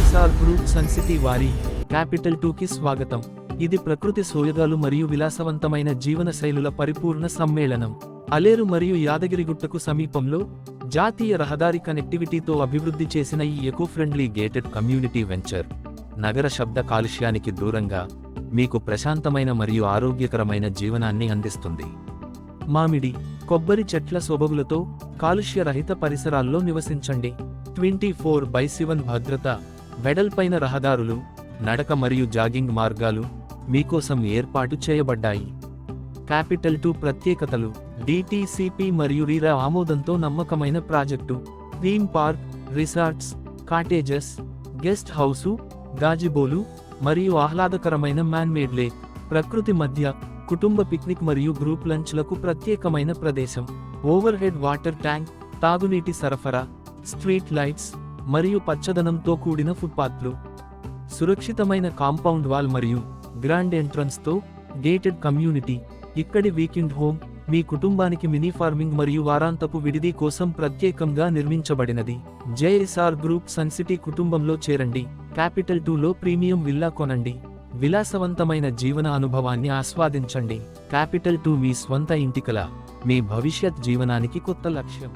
JSR group sun city వారి capital 2కి స్వాగతం. ఇది ప్రకృతి సోయగాలు మరియు విలాసవంతమైన జీవన శైలుల పరిపూర్ణ సమ్మేళనం. అలేరు మరియు యాదగిరిగుట్టకు సమీపంలో జాతీయ రహదారి కనెక్టివిటీతో అభివృద్ధి చేసిన ఈ eco friendly gated community venture నగర శబ్ద కాలుష్యానికి దూరంగా మీకు ప్రశాంతమైన మరియు ఆరోగ్యకరమైన జీవనాన్ని అందిస్తుంది. మామిడి, కొబ్బరి చెట్ల సొబగులతో కాలుష్యరహిత పరిసరాల్లో నివసించండి. 24/7 భద్రత, వెడల్పైన రహదారులు, నడక మరియు జాగింగ్ మార్గాలు మీకోసం ఏర్పాటు చేయబడ్డాయి. క్యాపిటల్ 2 ప్రత్యేకతలు: డిటిసిపి మరియు రీరా ఆమోదంతో నమ్మకమైన project, theme park, resorts, cottages, guest house, గాజిబోలు మరియు ఆహ్లాదకరమైన మ్యాన్మేడ్ లేక్. ప్రకృతి మధ్య కుటుంబ పిక్నిక్ మరియు గ్రూప్ లంచ్లకు ప్రత్యేకమైన ప్రదేశం. ఓవర్ హెడ్ వాటర్ ట్యాంక్, తాగునీటి సరఫరా, స్ట్రీట్ లైట్స్ మరియు పచ్చదనంతో కూడిన ఫుట్పాత్లు. సురక్షితమైన కాంపౌండ్ వాల్ మరియు గ్రాండ్ ఎంట్రన్స్తో గేటెడ్ కమ్యూనిటీ. ఇక్కడి వీకెండ్ హోమ్ మీ కుటుంబానికి మినీ ఫార్మింగ్ మరియు వారాంతపు విడిది కోసం ప్రత్యేకంగా నిర్మించబడినది. జేఎస్ఆర్ గ్రూప్ సన్ సిటీ కుటుంబంలో చేరండి. క్యాపిటల్ 2లో ప్రీమియం విల్లా కొనండి. విలాసవంతమైన జీవన అనుభవాన్ని ఆస్వాదించండి. క్యాపిటల్ 2 మీ స్వంత ఇంటికల మీ భవిష్యత్ జీవనానికి కొత్త లక్ష్యం.